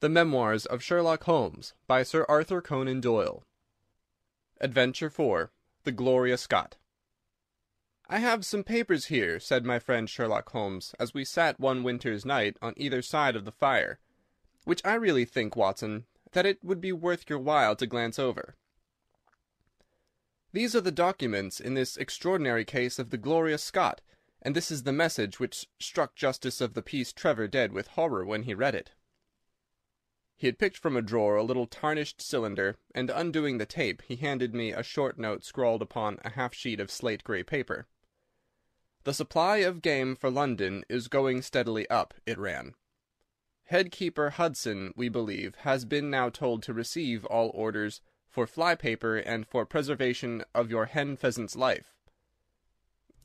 The Memoirs of Sherlock Holmes, by Sir Arthur Conan Doyle. Adventure 4. The Gloria Scott. "I have some papers here," said my friend Sherlock Holmes, as we sat one winter's night on either side of the fire, "which I really think, Watson, that it would be worth your while to glance over. These are the documents in this extraordinary case of the Gloria Scott, and this is the message which struck Justice of the Peace Trevor dead with horror when he read it." He had picked from a drawer a little tarnished cylinder, and undoing the tape, he handed me a short note scrawled upon a half-sheet of slate-grey paper. "The supply of game for London is going steadily up," it ran. "Head keeper Hudson, we believe, has been now told to receive all orders for fly-paper and for preservation of your hen-pheasant's life."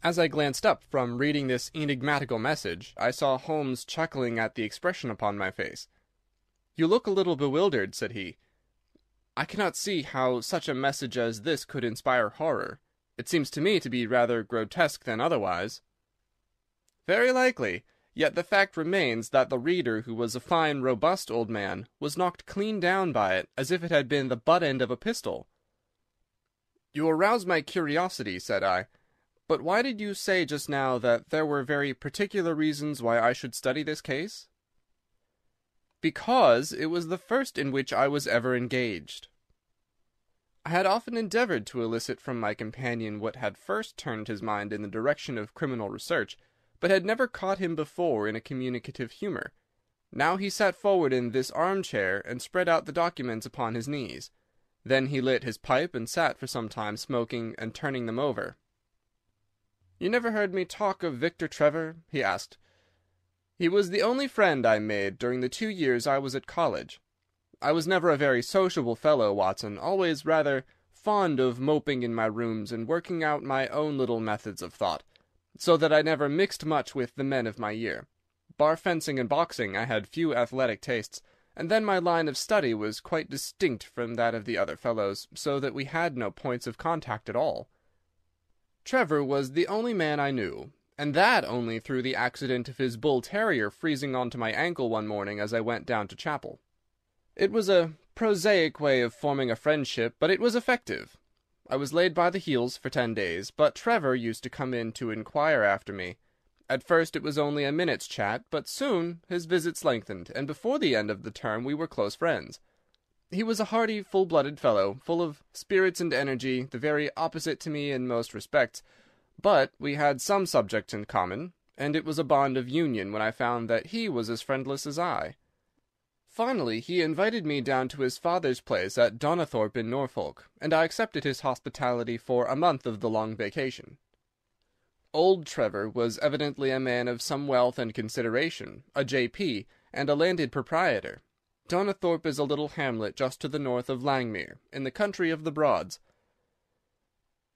As I glanced up from reading this enigmatical message, I saw Holmes chuckling at the expression upon my face. "You look a little bewildered," said he. "I cannot see how such a message as this could inspire horror. It seems to me to be rather grotesque than otherwise." "Very likely. Yet the fact remains that the reader, who was a fine, robust old man, was knocked clean down by it, as if it had been the butt-end of a pistol." "You arouse my curiosity," said I. "But why did you say just now that there were very particular reasons why I should study this case?" "Because it was the first in which I was ever engaged." I had often endeavoured to elicit from my companion what had first turned his mind in the direction of criminal research, but had never caught him before in a communicative humour. Now he sat forward in this arm-chair and spread out the documents upon his knees. Then he lit his pipe and sat for some time smoking and turning them over. "You never heard me talk of Victor Trevor?" he asked. "He was the only friend I made during the 2 years I was at college. I was never a very sociable fellow, Watson, always rather fond of moping in my rooms and working out my own little methods of thought, so that I never mixed much with the men of my year. Bar fencing and boxing, I had few athletic tastes, and then my line of study was quite distinct from that of the other fellows, so that we had no points of contact at all. Trevor was the only man I knew, and that only through the accident of his bull-terrier freezing onto my ankle one morning as I went down to chapel. It was a prosaic way of forming a friendship, but it was effective. I was laid by the heels for 10 days, but Trevor used to come in to inquire after me. At first it was only a minute's chat, but soon his visits lengthened, and before the end of the term we were close friends. He was a hearty, full-blooded fellow, full of spirits and energy, the very opposite to me in most respects, but we had some subjects in common, and it was a bond of union when I found that he was as friendless as I. Finally, he invited me down to his father's place at Donnithorpe in Norfolk, and I accepted his hospitality for a month of the long vacation. Old Trevor was evidently a man of some wealth and consideration, a J.P., and a landed proprietor. Donnithorpe is a little hamlet just to the north of Langmere, in the country of the Broads.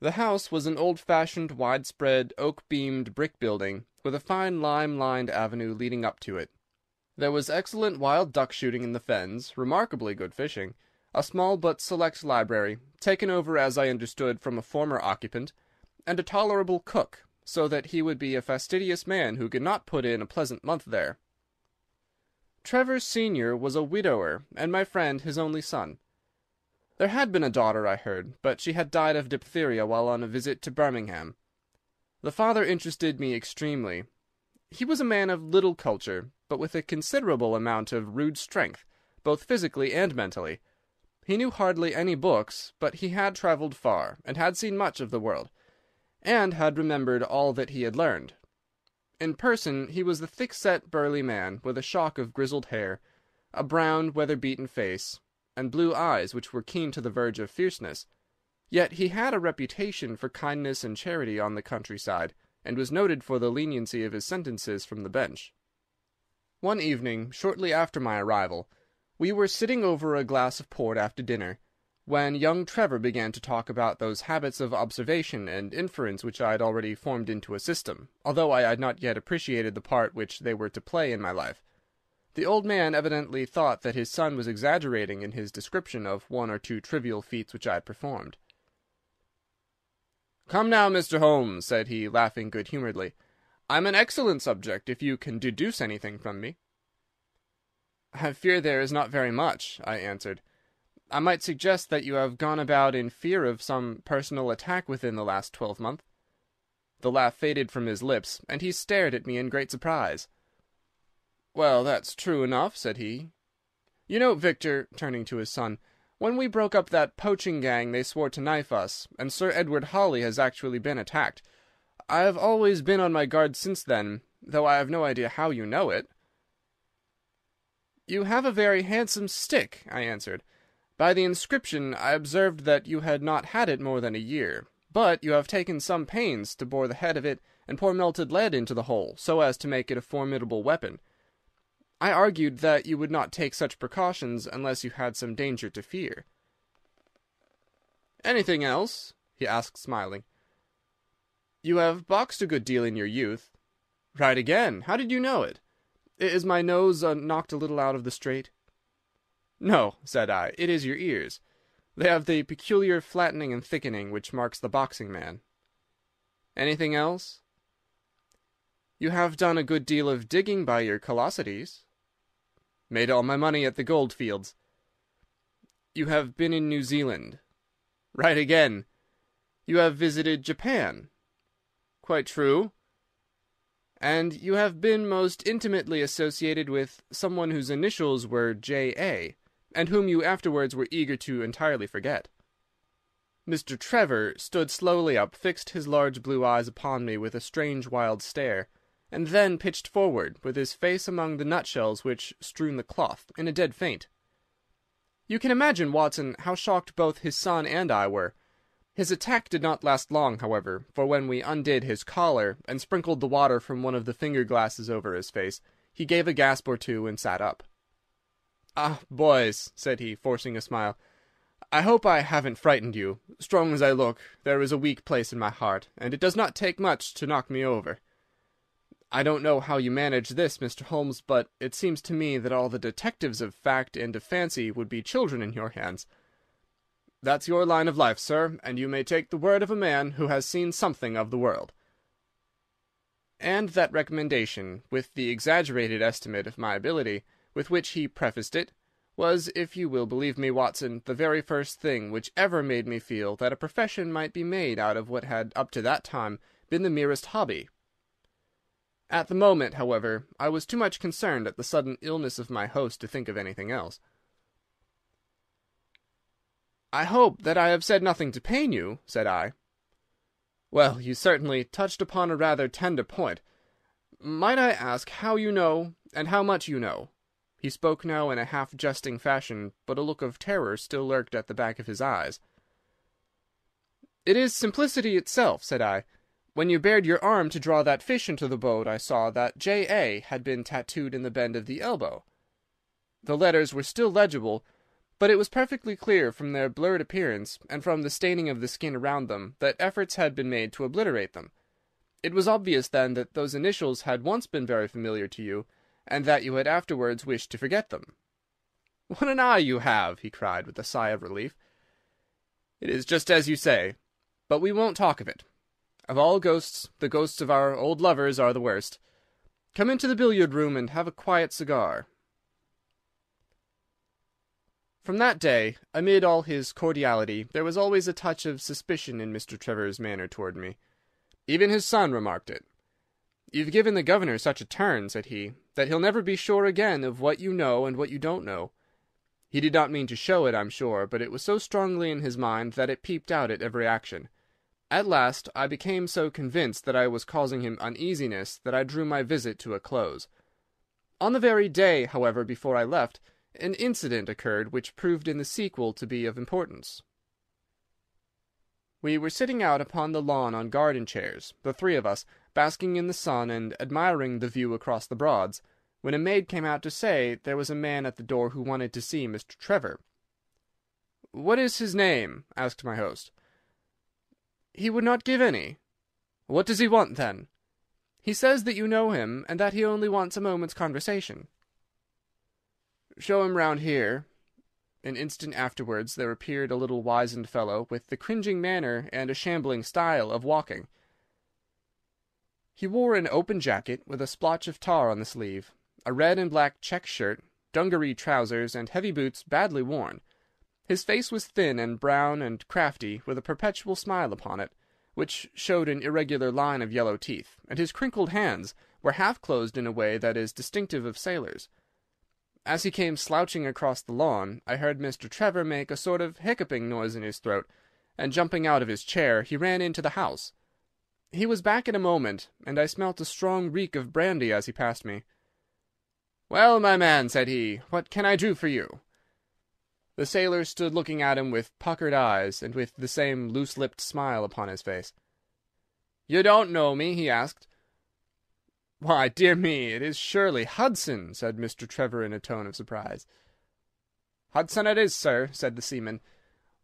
The house was an old-fashioned, widespread, oak-beamed brick building, with a fine lime-lined avenue leading up to it. There was excellent wild duck shooting in the fens, remarkably good fishing, a small but select library, taken over, as I understood, from a former occupant, and a tolerable cook, so that he would be a fastidious man who could not put in a pleasant month there. Trevor senior was a widower, and my friend his only son. There had been a daughter, I heard, but she had died of diphtheria while on a visit to Birmingham. The father interested me extremely. He was a man of little culture, but with a considerable amount of rude strength, both physically and mentally. He knew hardly any books, but he had travelled far, and had seen much of the world, and had remembered all that he had learned. In person he was a thick-set, burly man, with a shock of grizzled hair, a brown, weather-beaten face, and blue eyes which were keen to the verge of fierceness. Yet he had a reputation for kindness and charity on the countryside, and was noted for the leniency of his sentences from the bench. One evening, shortly after my arrival, we were sitting over a glass of port after dinner, when young Trevor began to talk about those habits of observation and inference which I had already formed into a system, although I had not yet appreciated the part which they were to play in my life. The old man evidently thought that his son was exaggerating in his description of 1 or 2 trivial feats which I had performed. "Come now, Mr. Holmes," said he, laughing good-humouredly, "I'm an excellent subject if you can deduce anything from me." "I fear there is not very much," I answered. "I might suggest that you have gone about in fear of some personal attack within the last 12 months." The laugh faded from his lips, and he stared at me in great surprise. "Well, that's true enough," said he. "You know, Victor," turning to his son, "when we broke up that poaching gang they swore to knife us, and Sir Edward Hawley has actually been attacked. I have always been on my guard since then, though I have no idea how you know it." "You have a very handsome stick," I answered. "By the inscription I observed that you had not had it more than a year, but you have taken some pains to bore the head of it and pour melted lead into the hole, so as to make it a formidable weapon. I argued that you would not take such precautions unless you had some danger to fear." "Anything else?" he asked, smiling. "You have boxed a good deal in your youth." "Right again. How did you know it? Is my nose knocked a little out of the straight?" "No," said I, "it is your ears. They have the peculiar flattening and thickening which marks the boxing man." "Anything else?" "You have done a good deal of digging by your callosities." "Made all my money at the goldfields." "You have been in New Zealand." "Right again." "You have visited Japan." "Quite true." "And you have been most intimately associated with someone whose initials were J.A., and whom you afterwards were eager to entirely forget." Mr. Trevor stood slowly up, fixed his large blue eyes upon me with a strange wild stare, and then pitched forward, with his face among the nutshells which strewed the cloth, in a dead faint. You can imagine, Watson, how shocked both his son and I were. His attack did not last long, however, for when we undid his collar and sprinkled the water from one of the finger-glasses over his face, he gave a gasp or two and sat up. "Ah, boys," said he, forcing a smile, "I hope I haven't frightened you. Strong as I look, there is a weak place in my heart, and it does not take much to knock me over. I don't know how you manage this, Mr. Holmes, but it seems to me that all the detectives of fact and of fancy would be children in your hands. That's your line of life, sir, and you may take the word of a man who has seen something of the world." And that recommendation, with the exaggerated estimate of my ability with which he prefaced it, was, if you will believe me, Watson, the very first thing which ever made me feel that a profession might be made out of what had up to that time been the merest hobby. At the moment, however, I was too much concerned at the sudden illness of my host to think of anything else. "I hope that I have said nothing to pain you," said I. "Well, you certainly touched upon a rather tender point. Might I ask how you know, and how much you know?" He spoke now in a half-jesting fashion, but a look of terror still lurked at the back of his eyes. "It is simplicity itself," said I. "When you bared your arm to draw that fish into the boat, I saw that J.A. had been tattooed in the bend of the elbow. The letters were still legible, but it was perfectly clear from their blurred appearance, and from the staining of the skin around them, that efforts had been made to obliterate them. It was obvious, then, that those initials had once been very familiar to you, and that you had afterwards wished to forget them." "What an eye you have!" he cried, with a sigh of relief. "It is just as you say. But we won't talk of it. Of all ghosts, the ghosts of our old lovers are the worst. Come into the billiard-room and have a quiet cigar." From that day, amid all his cordiality, there was always a touch of suspicion in Mr. Trevor's manner toward me. Even his son remarked it. "You've given the governor such a turn," said he, "that he'll never be sure again of what you know and what you don't know." He did not mean to show it, I'm sure, but it was so strongly in his mind that it peeped out at every action. At last I became so convinced that I was causing him uneasiness that I drew my visit to a close. On the very day, however, before I left, an incident occurred which proved in the sequel to be of importance. We were sitting out upon the lawn on garden chairs, the three of us, basking in the sun and admiring the view across the Broads, when a maid came out to say there was a man at the door who wanted to see Mr. Trevor. "What is his name?" asked my host. "He would not give any." "What does he want, then?" "He says that you know him, and that he only wants a moment's conversation." "Show him round here." An instant afterwards there appeared a little wizened fellow with the cringing manner and a shambling style of walking. He wore an open jacket with a splotch of tar on the sleeve, a red and black check shirt, dungaree trousers, and heavy boots badly worn. His face was thin and brown and crafty, with a perpetual smile upon it, which showed an irregular line of yellow teeth, and his crinkled hands were half closed in a way that is distinctive of sailors. As he came slouching across the lawn, I heard Mr. Trevor make a sort of hiccuping noise in his throat, and jumping out of his chair, he ran into the house. He was back in a moment, and I smelt a strong reek of brandy as he passed me. "Well, my man," said he, "what can I do for you?" The sailor stood looking at him with puckered eyes, and with the same loose-lipped smile upon his face. "You don't know me?" he asked. "Why, dear me, it is surely Hudson," said Mr. Trevor in a tone of surprise. "Hudson it is, sir," said the seaman.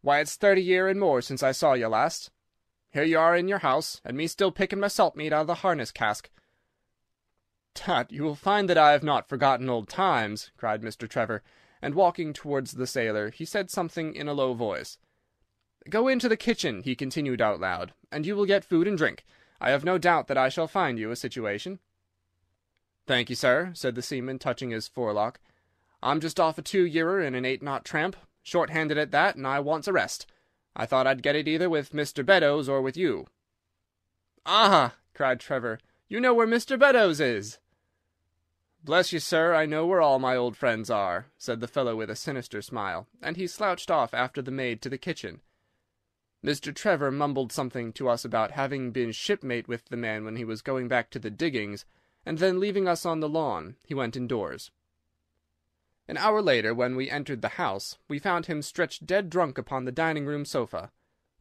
"Why, it's 30 year and more since I saw you last. Here you are in your house, and me still picking my salt meat out of the harness cask." "Tut, you will find that I have not forgotten old times," cried Mr. Trevor, and walking towards the sailor, he said something in a low voice. "Go into the kitchen," he continued out loud, "and you will get food and drink. I have no doubt that I shall find you a situation." "Thank you, sir," said the seaman, touching his forelock. "I'm just off a 2-yearer in an 8-knot tramp, short-handed at that, and I wants a rest. I thought I'd get it either with Mr. Beddoes or with you." "Ah!" cried Trevor, "you know where Mr. Beddoes is." "Bless you, sir, I know where all my old friends are," said the fellow with a sinister smile, and he slouched off after the maid to the kitchen. Mr. Trevor mumbled something to us about having been shipmate with the man when he was going back to the diggings, and then leaving us on the lawn, he went indoors. An hour later, when we entered the house, we found him stretched dead drunk upon the dining-room sofa.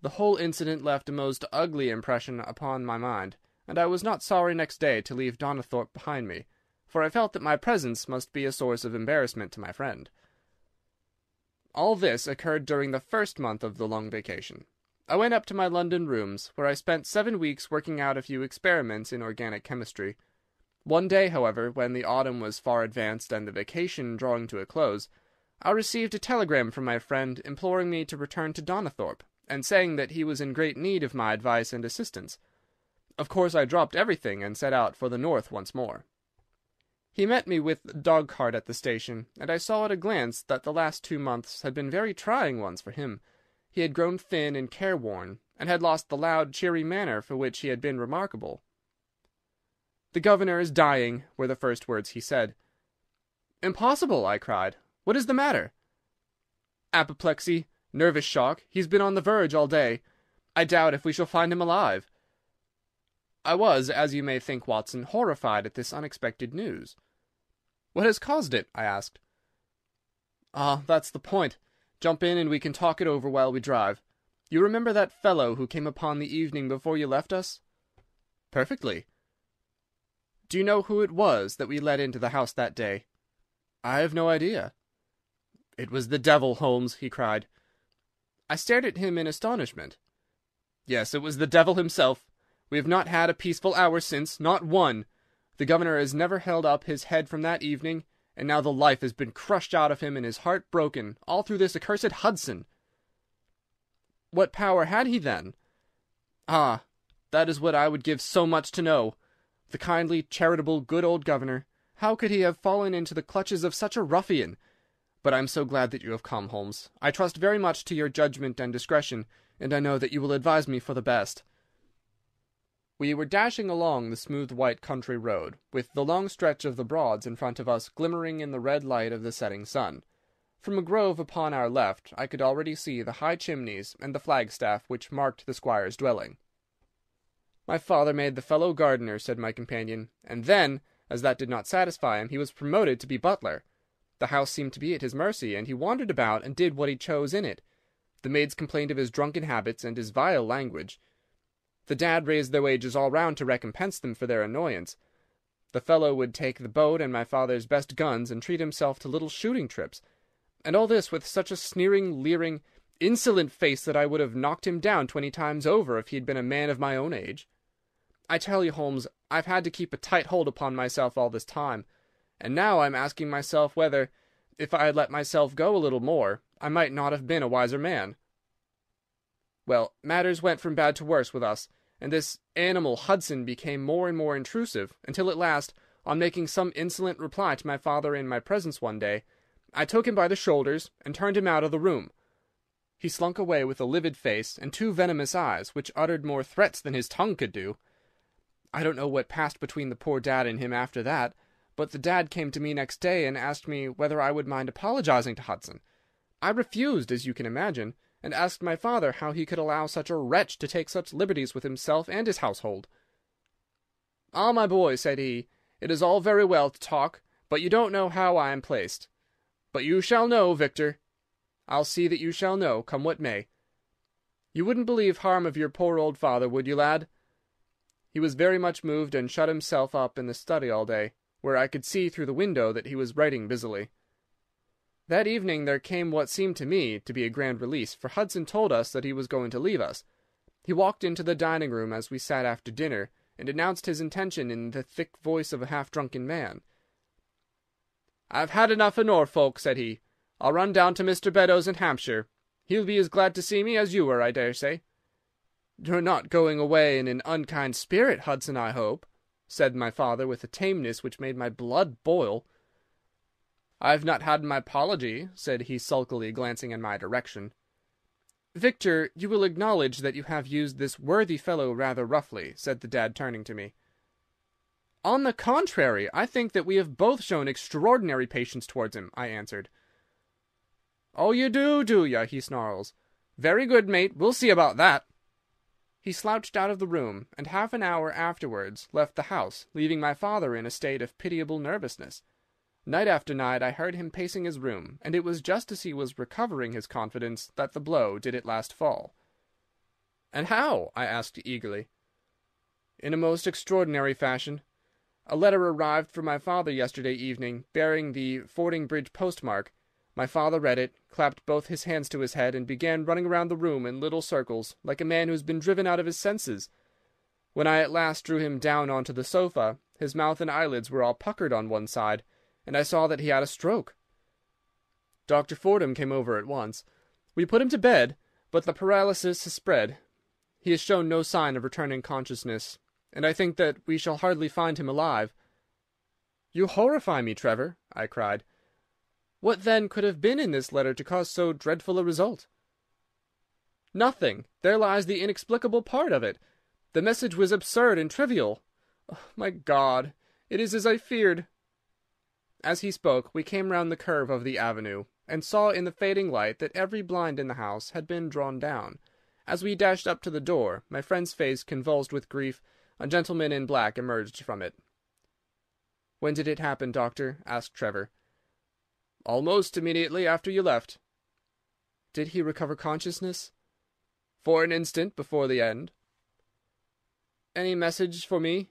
The whole incident left a most ugly impression upon my mind, and I was not sorry next day to leave Donnithorpe behind me, for I felt that my presence must be a source of embarrassment to my friend. All this occurred during the first month of the long vacation. I went up to my London rooms, where I spent 7 weeks working out a few experiments in organic chemistry. One day, however, when the autumn was far advanced and the vacation drawing to a close, I received a telegram from my friend imploring me to return to Donnithorpe, and saying that he was in great need of my advice and assistance. Of course I dropped everything and set out for the north once more. He met me with the dog-cart at the station, and I saw at a glance that the last 2 months had been very trying ones for him. He had grown thin and careworn, and had lost the loud, cheery manner for which he had been remarkable. "The governor is dying," were the first words he said. "Impossible!" I cried. "What is the matter?" "Apoplexy, nervous shock. He's been on the verge all day. I doubt if we shall find him alive." I was, as you may think, Watson, horrified at this unexpected news. "What has caused it?" I asked. "Ah, that's the point. Jump in and we can talk it over while we drive. You remember that fellow who came upon the evening before you left us?" "Perfectly." "Do you know who it was that we let into the house that day?" "I have no idea." "It was the devil, Holmes," he cried. I stared at him in astonishment. "Yes, it was the devil himself. We have not had a peaceful hour since, not one. The governor has never held up his head from that evening, and now the life has been crushed out of him and his heart broken, all through this accursed Hudson." "What power had he, then?" "Ah, that is what I would give so much to know. The kindly, charitable, good old governor. How could he have fallen into the clutches of such a ruffian? But I am so glad that you have come, Holmes. I trust very much to your judgment and discretion, and I know that you will advise me for the best." We were dashing along the smooth white country road, with the long stretch of the Broads in front of us glimmering in the red light of the setting sun. From a grove upon our left I could already see the high chimneys and the flagstaff which marked the squire's dwelling. "My father made the fellow gardener," said my companion, "and then, as that did not satisfy him, he was promoted to be butler. The house seemed to be at his mercy, and he wandered about and did what he chose in it. The maids complained of his drunken habits and his vile language. The dad raised their wages all round to recompense them for their annoyance. The fellow would take the boat and my father's best guns and treat himself to little shooting trips, and all this with such a sneering, leering, insolent face that I would have knocked him down 20 times over if he had been a man of my own age. I tell you, Holmes, I've had to keep a tight hold upon myself all this time, and now I'm asking myself whether, if I had let myself go a little more, I might not have been a wiser man. Well, matters went from bad to worse with us, and this animal Hudson became more and more intrusive, until at last, on making some insolent reply to my father in my presence one day, I took him by the shoulders and turned him out of the room. He slunk away with a livid face and 2 venomous eyes, which uttered more threats than his tongue could do. I don't know what passed between the poor dad and him after that, but the dad came to me next day and asked me whether I would mind apologizing to Hudson. I refused, as you can imagine, and asked my father how he could allow such a wretch to take such liberties with himself and his household. "Ah, my boy," said he, "it is all very well to talk, but you don't know how I am placed. But you shall know, Victor. I'll see that you shall know, come what may. You wouldn't believe harm of your poor old father, would you, lad?" He was very much moved and shut himself up in the study all day, where I could see through the window that he was writing busily. That evening there came what seemed to me to be a grand release, for Hudson told us that he was going to leave us. He walked into the dining-room as we sat after dinner, and announced his intention in the thick voice of a half-drunken man. "I've had enough of Norfolk," said he. "I'll run down to Mr. Beddoes in Hampshire. He'll be as glad to see me as you were, I dare say." "You're not going away in an unkind spirit, Hudson, I hope?" said my father with a tameness which made my blood boil. "I've not had my apology," said he sulkily, glancing in my direction. "Victor, you will acknowledge that you have used this worthy fellow rather roughly," said the dad, turning to me. "On the contrary, I think that we have both shown extraordinary patience towards him," I answered. "Oh, you do ya?" he snarls. "Very good, mate, we'll see about that." He slouched out of the room, and half an hour afterwards left the house, leaving my father in a state of pitiable nervousness. Night after night I heard him pacing his room, and it was just as he was recovering his confidence that the blow did at last fall. "And how?" I asked eagerly. "In a most extraordinary fashion. A letter arrived for my father yesterday evening, bearing the Fordingbridge postmark. My father read it, clapped both his hands to his head, and began running round the room in little circles, like a man who has been driven out of his senses. When I at last drew him down onto the sofa, his mouth and eyelids were all puckered on one side, and I saw that he had a stroke. Dr. Fordham came over at once. We put him to bed, but the paralysis has spread. He has shown no sign of returning consciousness, and I think that we shall hardly find him alive." "You horrify me, Trevor," I cried. "What, then, could have been in this letter to cause so dreadful a result?" "Nothing. There lies the inexplicable part of it. The message was absurd and trivial. Oh, my God, it is as I feared." As he spoke, we came round the curve of the avenue, and saw in the fading light that every blind in the house had been drawn down. As we dashed up to the door, my friend's face convulsed with grief, a gentleman in black emerged from it. "When did it happen, doctor?" asked Trevor. "Almost immediately after you left." "Did he recover consciousness?" "For an instant before the end." "Any message for me?"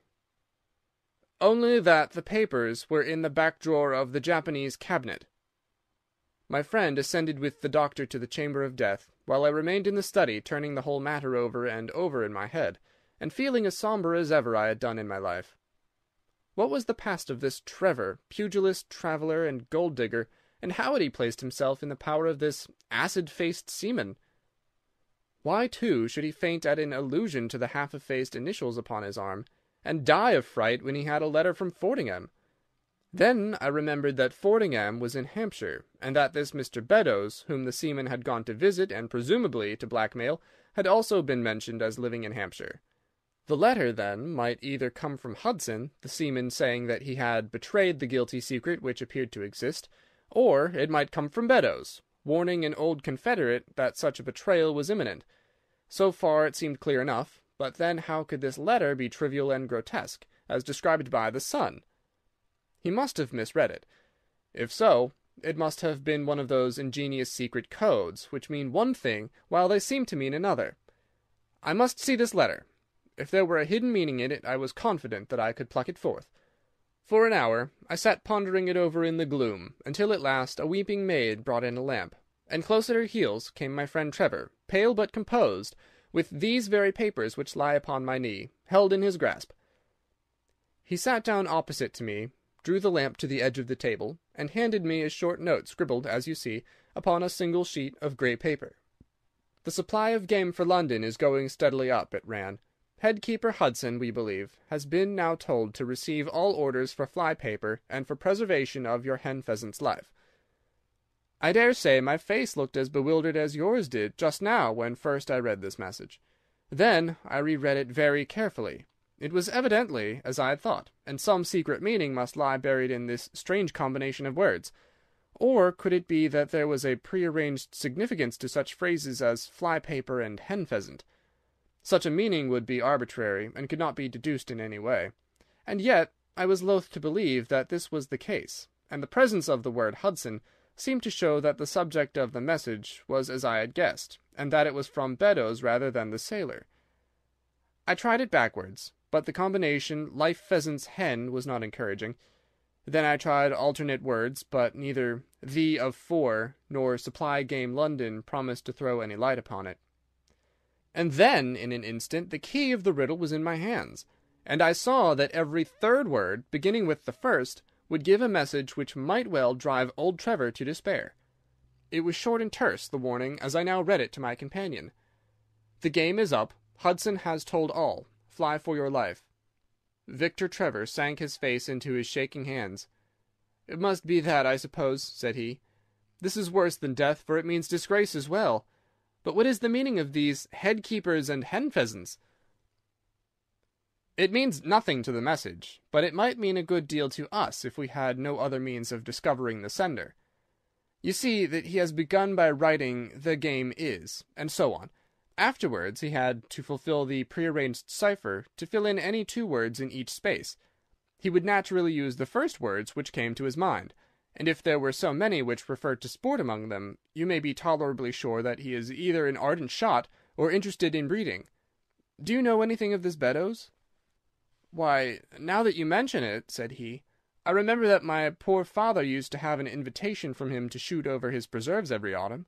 "Only that the papers were in the back drawer of the Japanese cabinet." My friend ascended with the doctor to the chamber of death, while I remained in the study, turning the whole matter over and over in my head, and feeling as sombre as ever I had done in my life. What was the past of this Trevor, pugilist, traveller, and gold-digger, and how had he placed himself in the power of this acid-faced seaman? Why, too, should he faint at an allusion to the half-effaced initials upon his arm, and die of fright when he had a letter from Fordingham? Then I remembered that Fordingham was in Hampshire, and that this Mr. Beddoes, whom the seaman had gone to visit and presumably to blackmail, had also been mentioned as living in Hampshire. The letter, then, might either come from Hudson, the seaman, saying that he had betrayed the guilty secret which appeared to exist, or it might come from Beddoes, warning an old confederate that such a betrayal was imminent. So far it seemed clear enough, but then how could this letter be trivial and grotesque, as described by the Sun? He must have misread it. If so, it must have been one of those ingenious secret codes, which mean one thing while they seem to mean another. I must see this letter. If there were a hidden meaning in it, I was confident that I could pluck it forth. For an hour I sat pondering it over in the gloom, until at last a weeping maid brought in a lamp, and close at her heels came my friend Trevor, pale but composed, with these very papers which lie upon my knee, held in his grasp. He sat down opposite to me, drew the lamp to the edge of the table, and handed me a short note scribbled, as you see, upon a single sheet of grey paper. "The supply of game for London is going steadily up," it ran. "Head-keeper Hudson, we believe, has been now told to receive all orders for fly-paper and for preservation of your hen-pheasant's life." I dare say my face looked as bewildered as yours did just now when first I read this message. Then I reread it very carefully. It was evidently as I had thought, and some secret meaning must lie buried in this strange combination of words. Or could it be that there was a prearranged significance to such phrases as fly-paper and hen-pheasant? Such a meaning would be arbitrary, and could not be deduced in any way. And yet I was loath to believe that this was the case, and the presence of the word Hudson seemed to show that the subject of the message was as I had guessed, and that it was from Beddoes rather than the sailor. I tried it backwards, but the combination life pheasants hen was not encouraging. Then I tried alternate words, but neither the of for nor supply game London promised to throw any light upon it. And then, in an instant, the key of the riddle was in my hands, and I saw that every third word, beginning with the first, would give a message which might well drive old Trevor to despair. It was short and terse, the warning, as I now read it to my companion. The game is up. Hudson has told all. Fly for your life. Victor Trevor sank his face into his shaking hands. "It must be that, I suppose," said he. "This is worse than death, for it means disgrace as well. But what is the meaning of these head-keepers and hen-pheasants?" "It means nothing to the message, but it might mean a good deal to us if we had no other means of discovering the sender. You see that he has begun by writing 'the game is,' and so on. Afterwards he had, to fulfill the prearranged cipher, to fill in any 2 words in each space. He would naturally use the first words which came to his mind, and if there were so many which referred to sport among them, you may be tolerably sure that he is either an ardent shot or interested in breeding. Do you know anything of this Beddoes?" "Why, now that you mention it," said he, "I remember that my poor father used to have an invitation from him to shoot over his preserves every autumn."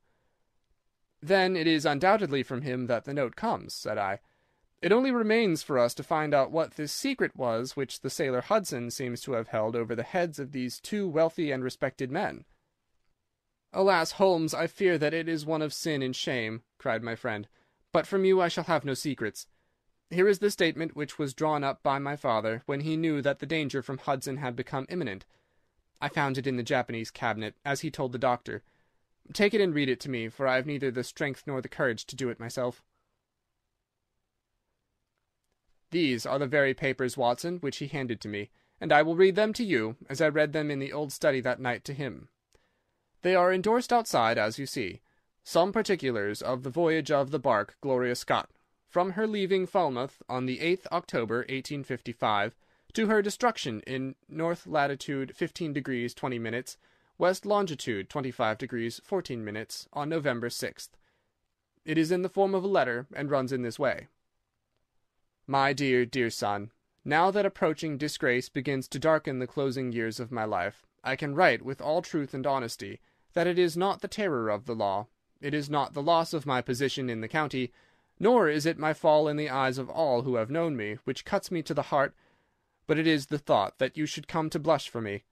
"Then it is undoubtedly from him that the note comes," said I. "It only remains for us to find out what this secret was which the sailor Hudson seems to have held over the heads of these 2 wealthy and respected men." "Alas, Holmes, I fear that it is one of sin and shame," cried my friend. "But from you I shall have no secrets. Here is the statement which was drawn up by my father when he knew that the danger from Hudson had become imminent. I found it in the Japanese cabinet, as he told the doctor. Take it and read it to me, for I have neither the strength nor the courage to do it myself." "These are the very papers, Watson, which he handed to me, and I will read them to you, as I read them in the old study that night to him. They are endorsed outside, as you see. Some particulars of the voyage of the bark Gloria Scott, from her leaving Falmouth on the 8th October, 1855, to her destruction in north latitude 15 degrees 20 minutes, west longitude 25 degrees 14 minutes, on November 6th. It is in the form of a letter, and runs in this way. My dear, dear son, now that approaching disgrace begins to darken the closing years of my life, I can write with all truth and honesty that it is not the terror of the law, it is not the loss of my position in the county, nor is it my fall in the eyes of all who have known me, which cuts me to the heart, but it is the thought that you should come to blush for me.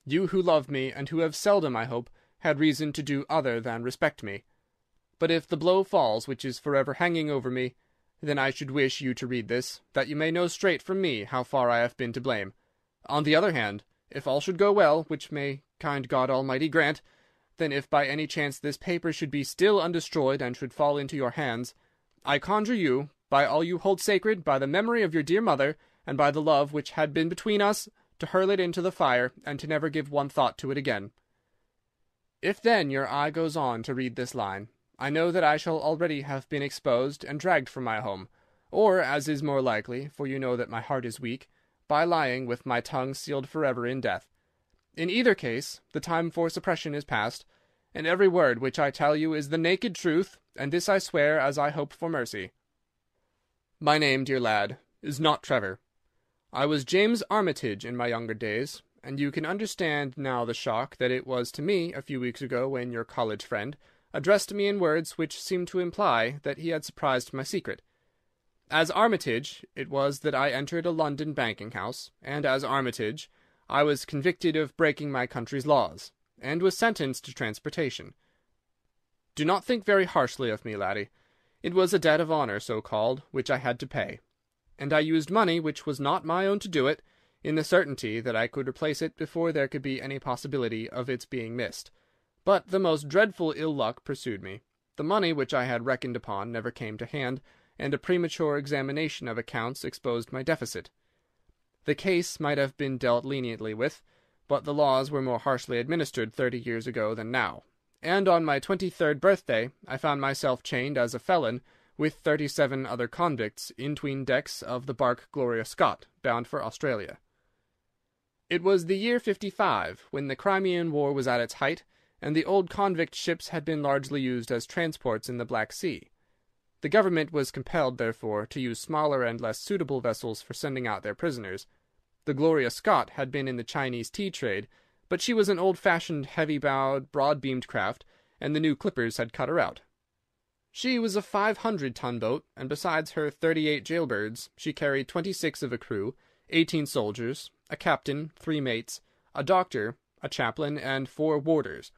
You who love me, and who have seldom, I hope, had reason to do other than respect me. But if the blow falls which is forever hanging over me, then I should wish you to read this, that you may know straight from me how far I have been to blame. On the other hand, if all should go well, which may kind God Almighty grant, then if by any chance this paper should be still undestroyed and should fall into your hands, I conjure you, by all you hold sacred, by the memory of your dear mother, and by the love which had been between us, to hurl it into the fire, and to never give one thought to it again. If then your eye goes on to read this line, I know that I shall already have been exposed and dragged from my home, or, as is more likely, for you know that my heart is weak, by lying with my tongue sealed forever in death. In either case, the time for suppression is past, and every word which I tell you is the naked truth, and this I swear as I hope for mercy. My name, dear lad, is not Trevor. I was James Armitage in my younger days, and you can understand now the shock that it was to me a few weeks ago when your college friend addressed me in words which seemed to imply that he had surprised my secret. As Armitage, it was that I entered a London banking-house, and as Armitage, I was convicted of breaking my country's laws, and was sentenced to transportation. Do not think very harshly of me, laddie. It was a debt of honour, so called, which I had to pay, and I used money which was not my own to do it, in the certainty that I could replace it before there could be any possibility of its being missed. But the most dreadful ill luck pursued me. The money which I had reckoned upon never came to hand, and a premature examination of accounts exposed my deficit. The case might have been dealt leniently with, but the laws were more harshly administered 30 years ago than now, and on my 23rd birthday I found myself chained as a felon with 37 other convicts in 'tween decks of the bark Gloria Scott, bound for Australia. It was the year '55, when the Crimean War was at its height, and the old convict ships had been largely used as transports in the Black Sea. The government was compelled, therefore, to use smaller and less suitable vessels for sending out their prisoners. The Gloria Scott had been in the Chinese tea trade, but she was an old-fashioned, heavy-bowed, broad-beamed craft, and the new clippers had cut her out. She was a 500-ton boat, and besides her 38 jailbirds, she carried 26 of a crew, 18 soldiers, a captain, 3 mates, a doctor, a chaplain, and 4 warders.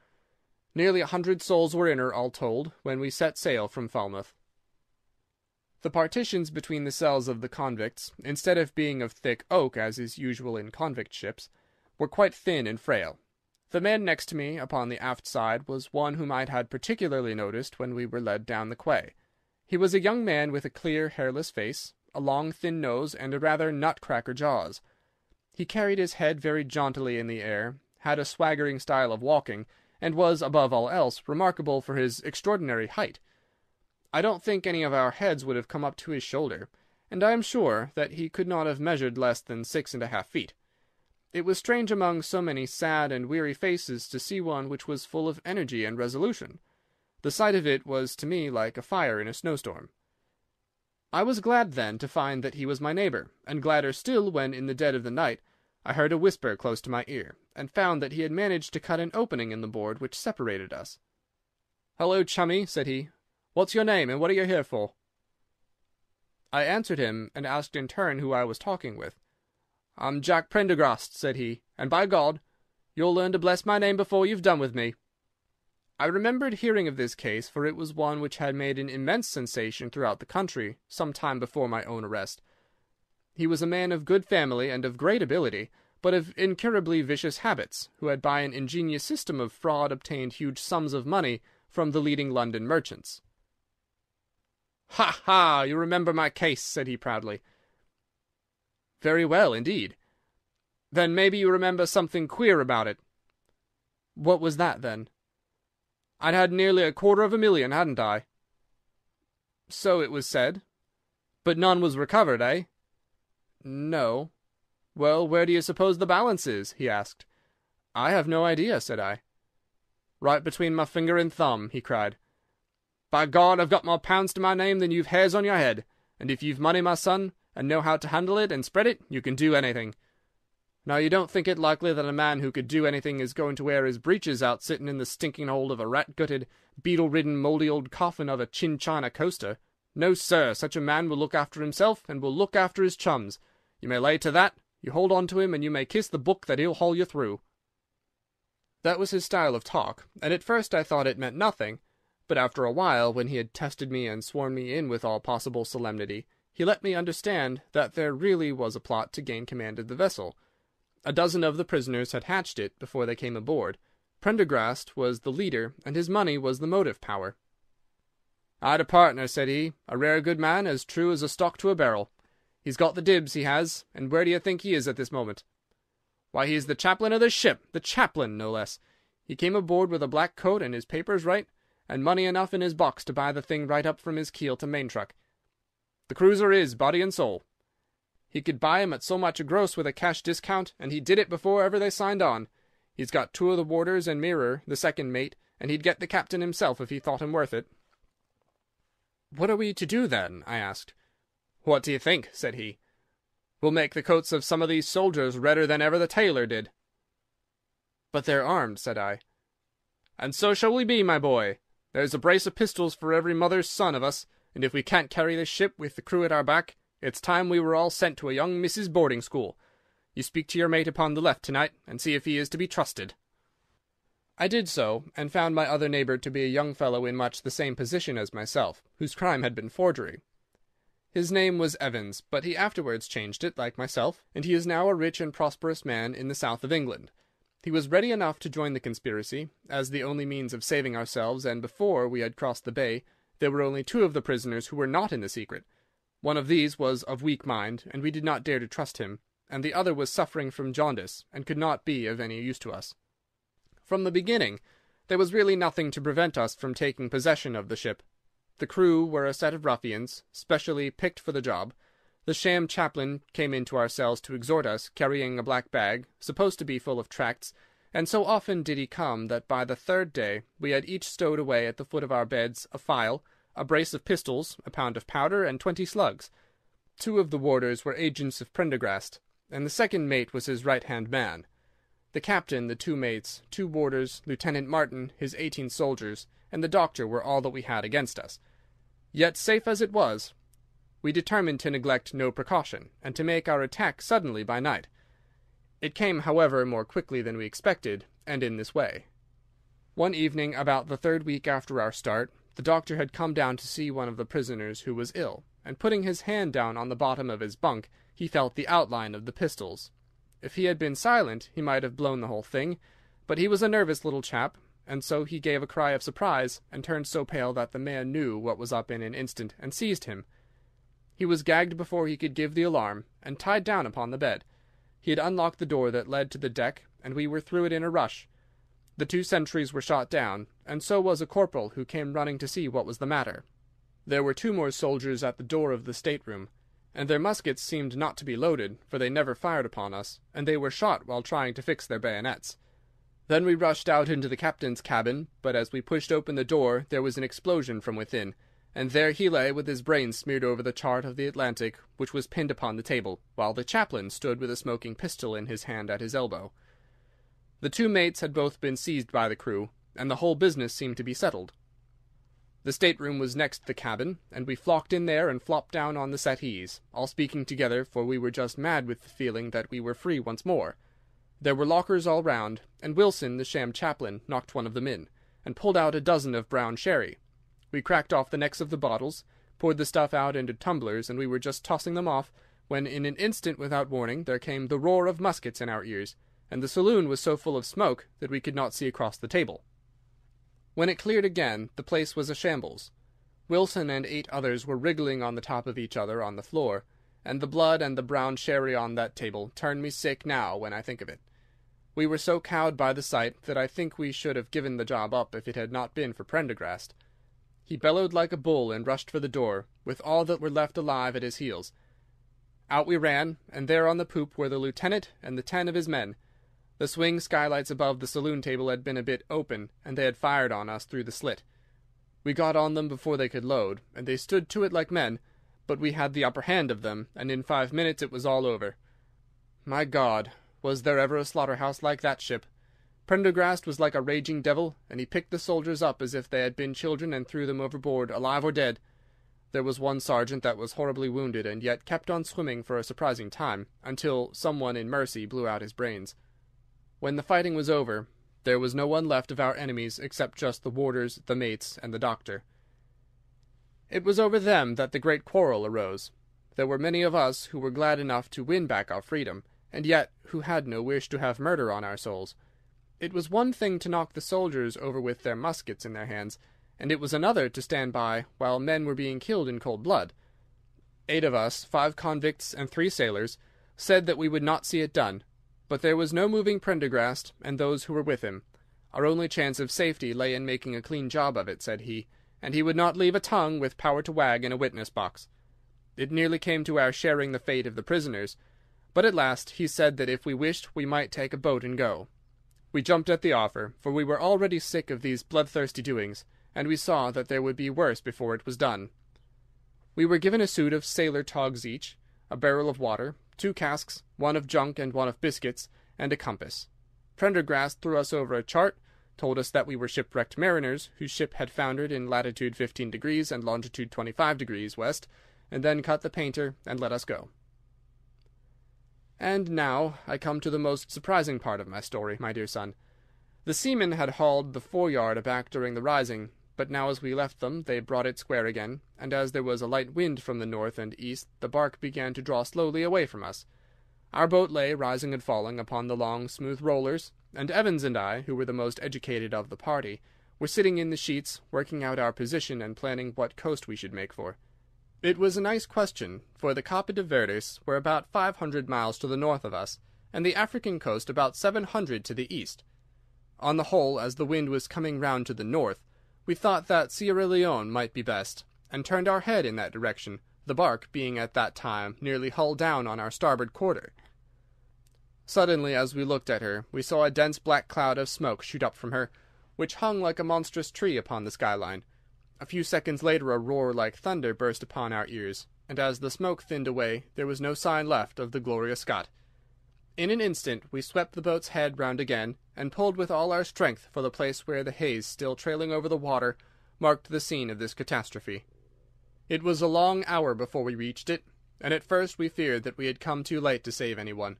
Nearly 100 souls were in her, all told, when we set sail from Falmouth. The partitions between the cells of the convicts, instead of being of thick oak, as is usual in convict ships, were quite thin and frail. The man next to me upon the aft side was one whom I had particularly noticed when we were led down the quay. He was a young man with a clear, hairless face, a long, thin nose, and a rather nutcracker jaws. He carried his head very jauntily in the air, had a swaggering style of walking, and was, above all else, remarkable for his extraordinary height. I don't think any of our heads would have come up to his shoulder, and I am sure that he could not have measured less than 6½ feet. It was strange among so many sad and weary faces to see one which was full of energy and resolution. The sight of it was to me like a fire in a snowstorm. I was glad then to find that he was my neighbour, and gladder still when, in the dead of the night, I heard a whisper close to my ear, and found that he had managed to cut an opening in the board which separated us. "Hello, chummy," said he. "What's your name, and what are you here for?" I answered him, and asked in turn who I was talking with. "I'm Jack Prendergast," said he, "and by God, you'll learn to bless my name before you've done with me." I remembered hearing of this case, for it was one which had made an immense sensation throughout the country some time before my own arrest. He was a man of good family and of great ability, but of incurably vicious habits, who had by an ingenious system of fraud obtained huge sums of money from the leading London merchants. "Ha, ha! You remember my case," said he proudly. "Very well, indeed." "Then maybe you remember something queer about it." "What was that, then?" "I'd had nearly $250,000, hadn't I?" "So it was said." "But none was recovered, eh?" "No." "Well, where do you suppose the balance is?" he asked. "I have no idea," said I. "Right between my finger and thumb," he cried. "By God, I've got more pounds to my name than you've hairs on your head, and if you've money, my son, and know how to handle it and spread it, you can do anything. Now, you don't think it likely that a man who could do anything is going to wear his breeches out sitting in the stinking hold of a rat-gutted, beetle-ridden, mouldy old coffin of a chin-china coaster. No, sir, such a man will look after himself, and will look after his chums. You may lay to that. You hold on to him, and you may kiss the book that he'll haul you through." That was his style of talk, and at first I thought it meant nothing, but after a while, when he had tested me and sworn me in with all possible solemnity, he let me understand that there really was a plot to gain command of the vessel. A dozen of the prisoners had hatched it before they came aboard. Prendergast was the leader, and his money was the motive power. "I'd a partner," said he, "a rare good man, as true as a stock to a barrel. He's got the dibs, he has, and where do you think he is at this moment? Why, he's the chaplain of the ship, the chaplain, no less. He came aboard with a black coat and his papers right, and money enough in his box to buy the thing right up from his keel to main truck. The cruiser is, body and soul. He could buy 'em at so much a gross with a cash discount, and he did it before ever they signed on. He's got 2 of the warders and Mirror, the second mate, and he'd get the captain himself if he thought him worth it." "What are we to do, then?" I asked. "What do you think?" said he. "We'll make the coats of some of these soldiers redder than ever the tailor did." "But they're armed," said I. "And so shall we be, my boy. There's a brace of pistols for every mother's son of us, and if we can't carry this ship with the crew at our back, it's time we were all sent to a young Mrs. boarding school. You speak to your mate upon the left tonight, and see if he is to be trusted." I did so, and found my other neighbour to be a young fellow in much the same position as myself, whose crime had been forgery. His name was Evans, but he afterwards changed it, like myself, and he is now a rich and prosperous man in the south of England. He was ready enough to join the conspiracy, as the only means of saving ourselves, and before we had crossed the bay, there were only 2 of the prisoners who were not in the secret. One of these was of weak mind, and we did not dare to trust him, and the other was suffering from jaundice, and could not be of any use to us. From the beginning, there was really nothing to prevent us from taking possession of the ship. The crew were a set of ruffians, specially picked for the job. The sham chaplain came into our cells to exhort us, carrying a black bag, supposed to be full of tracts, and so often did he come that by the 3rd day we had each stowed away at the foot of our beds a file, a brace of pistols, a pound of powder, and 20 slugs. 2 of the warders were agents of Prendergast, and the second mate was his right-hand man. The captain, the 2 mates, 2 warders, Lieutenant Martin, his 18 soldiers, and the doctor were all that we had against us. Yet, safe as it was, we determined to neglect no precaution, and to make our attack suddenly by night. It came, however, more quickly than we expected, and in this way. One evening, about the 3rd week after our start, the doctor had come down to see one of the prisoners who was ill, and putting his hand down on the bottom of his bunk, he felt the outline of the pistols. If he had been silent, he might have blown the whole thing, but he was a nervous little chap, and so he gave a cry of surprise, and turned so pale that the man knew what was up in an instant, and seized him. He was gagged before he could give the alarm, and tied down upon the bed. He had unlocked the door that led to the deck, and we were through it in a rush. The 2 sentries were shot down, and so was a corporal who came running to see what was the matter. There were 2 more soldiers at the door of the state-room, and their muskets seemed not to be loaded, for they never fired upon us, and they were shot while trying to fix their bayonets. Then we rushed out into the captain's cabin, but as we pushed open the door there was an explosion from within, and there he lay with his brains smeared over the chart of the Atlantic, which was pinned upon the table, while the chaplain stood with a smoking pistol in his hand at his elbow. The 2 mates had both been seized by the crew, and the whole business seemed to be settled. The state-room was next the cabin, and we flocked in there and flopped down on the settees, all speaking together, for we were just mad with the feeling that we were free once more. There were lockers all round, and Wilson, the sham chaplain, knocked one of them in, and pulled out a dozen of brown sherry. We cracked off the necks of the bottles, poured the stuff out into tumblers, and we were just tossing them off, when in an instant without warning there came the roar of muskets in our ears, and the saloon was so full of smoke that we could not see across the table. When it cleared again, the place was a shambles. Wilson and 8 others were wriggling on the top of each other on the floor, and the blood and the brown sherry on that table turn me sick now when I think of it. We were so cowed by the sight that I think we should have given the job up if it had not been for Prendergast. He bellowed like a bull and rushed for the door, with all that were left alive at his heels. Out we ran, and there on the poop were the lieutenant and the 10 of his men. The swing skylights above the saloon table had been a bit open, and they had fired on us through the slit. We got on them before they could load, and they stood to it like men, but we had the upper hand of them, and in 5 minutes it was all over. My God, was there ever a slaughter-house like that ship? Prendergast was like a raging devil, and he picked the soldiers up as if they had been children and threw them overboard, alive or dead. There was one sergeant that was horribly wounded, and yet kept on swimming for a surprising time, until someone in mercy blew out his brains. When the fighting was over, there was no one left of our enemies except just the warders, the mates, and the doctor. It was over them that the great quarrel arose. There were many of us who were glad enough to win back our freedom, and yet who had no wish to have murder on our souls. It was one thing to knock the soldiers over with their muskets in their hands, and it was another to stand by while men were being killed in cold blood. 8 of us, 5 convicts and 3 sailors, said that we would not see it done, but there was no moving Prendergast and those who were with him. Our only chance of safety lay in making a clean job of it, said he, and he would not leave a tongue with power to wag in a witness-box. It nearly came to our sharing the fate of the prisoners, but at last he said that if we wished we might take a boat and go. We jumped at the offer, for we were already sick of these bloodthirsty doings, and we saw that there would be worse before it was done. We were given a suit of sailor togs each, a barrel of water, 2 casks, one of junk and one of biscuits, and a compass. Prendergast threw us over a chart, told us that we were shipwrecked mariners whose ship had foundered in latitude 15 degrees and longitude 25 degrees west, and then cut the painter and let us go. And now I come to the most surprising part of my story, my dear son. The seamen had hauled the foreyard aback during the rising, but now as we left them they brought it square again, and as there was a light wind from the north and east the bark began to draw slowly away from us. Our boat lay rising and falling upon the long smooth rollers, and Evans and I, who were the most educated of the party, were sitting in the sheets, working out our position and planning what coast we should make for. It was a nice question, for the Cape de Verdes were about 500 miles to the north of us, and the African coast about 700 to the east. On the whole, as the wind was coming round to the north, we thought that Sierra Leone might be best, and turned our head in that direction, the bark being at that time nearly hull down on our starboard quarter. Suddenly, as we looked at her, we saw a dense black cloud of smoke shoot up from her, which hung like a monstrous tree upon the skyline. A few seconds later a roar like thunder burst upon our ears, and as the smoke thinned away there was no sign left of the Gloria Scott. In an instant we swept the boat's head round again, and pulled with all our strength for the place where the haze, still trailing over the water, marked the scene of this catastrophe. It was a long hour before we reached it, and at first we feared that we had come too late to save anyone.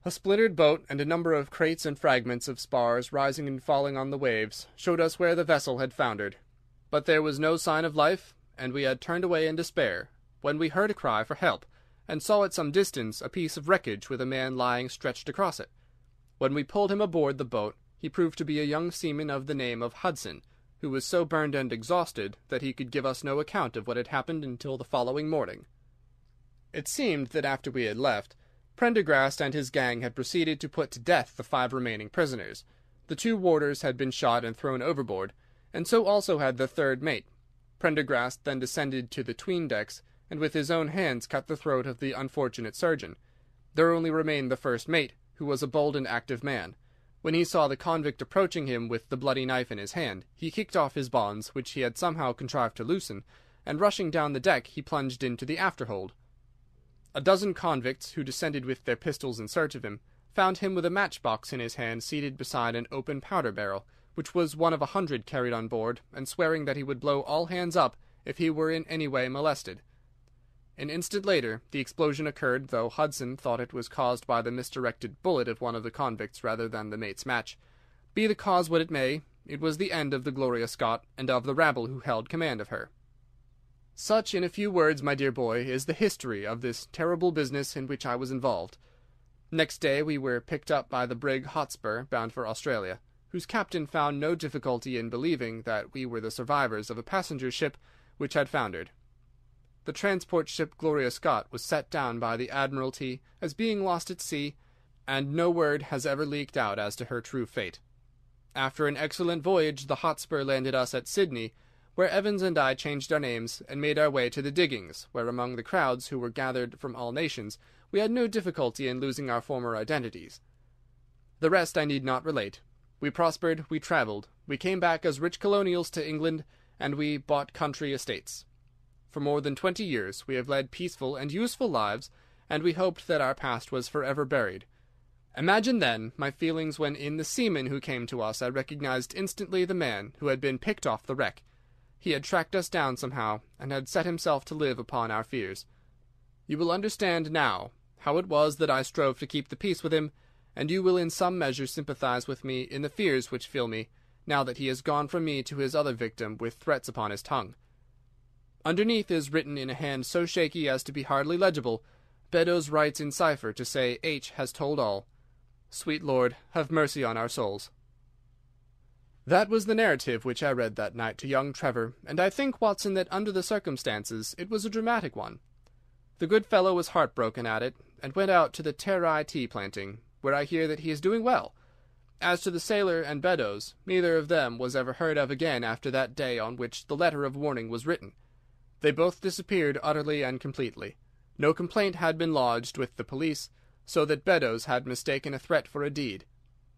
A splintered boat and a number of crates and fragments of spars rising and falling on the waves showed us where the vessel had foundered. But there was no sign of life, and we had turned away in despair, when we heard a cry for help, and saw at some distance a piece of wreckage with a man lying stretched across it. When we pulled him aboard the boat, he proved to be a young seaman of the name of Hudson, who was so burned and exhausted that he could give us no account of what had happened until the following morning. It seemed that after we had left, Prendergast and his gang had proceeded to put to death the 5 remaining prisoners. The 2 warders had been shot and thrown overboard, and so also had the 3rd mate. Prendergast then descended to the 'tween decks, and with his own hands cut the throat of the unfortunate surgeon. There only remained the 1st mate, who was a bold and active man. When he saw the convict approaching him with the bloody knife in his hand, he kicked off his bonds, which he had somehow contrived to loosen, and rushing down the deck he plunged into the afterhold. A dozen convicts, who descended with their pistols in search of him, found him with a matchbox in his hand seated beside an open powder barrel, which was one of 100 carried on board, and swearing that he would blow all hands up if he were in any way molested. An instant later the explosion occurred, though Hudson thought it was caused by the misdirected bullet of one of the convicts rather than the mate's match. Be the cause what it may, it was the end of the Gloria Scott, and of the rabble who held command of her. Such, in a few words, my dear boy, is the history of this terrible business in which I was involved. Next day we were picked up by the brig Hotspur, bound for Australia, whose captain found no difficulty in believing that we were the survivors of a passenger ship which had foundered. The transport ship Gloria Scott was set down by the Admiralty as being lost at sea, and no word has ever leaked out as to her true fate. After an excellent voyage the Hotspur landed us at Sydney, where Evans and I changed our names and made our way to the diggings, where among the crowds, who were gathered from all nations, we had no difficulty in losing our former identities. The rest I need not relate. We prospered, we travelled, we came back as rich colonials to England, and we bought country estates. For more than 20 years we have led peaceful and useful lives, and we hoped that our past was forever buried. Imagine, then, my feelings when in the seaman who came to us I recognized instantly the man who had been picked off the wreck. He had tracked us down somehow, and had set himself to live upon our fears. You will understand now how it was that I strove to keep the peace with him, and you will in some measure sympathize with me in the fears which fill me, now that he has gone from me to his other victim with threats upon his tongue. Underneath is written in a hand so shaky as to be hardly legible, Beddoes writes in cipher to say H has told all. Sweet Lord, have mercy on our souls. That was the narrative which I read that night to young Trevor, and I think, Watson, that under the circumstances it was a dramatic one. The good fellow was heartbroken at it, and went out to the Terai tea planting, where I hear that he is doing well. As to the sailor and Beddoes, neither of them was ever heard of again after that day on which the letter of warning was written. They both disappeared utterly and completely. No complaint had been lodged with the police, so that Beddoes had mistaken a threat for a deed.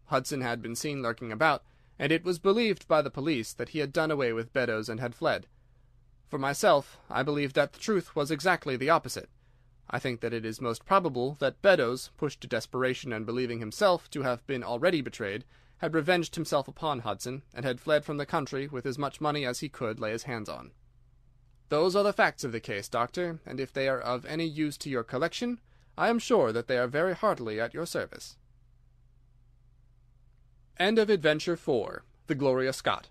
Hudson had been seen lurking about, and it was believed by the police that he had done away with Beddoes and had fled. For myself, I believe that the truth was exactly the opposite. I think that it is most probable that Beddoes, pushed to desperation and believing himself to have been already betrayed, had revenged himself upon Hudson, and had fled from the country with as much money as he could lay his hands on. Those are the facts of the case, Doctor, and if they are of any use to your collection, I am sure that they are very heartily at your service. End of Adventure 4, The Gloria Scott.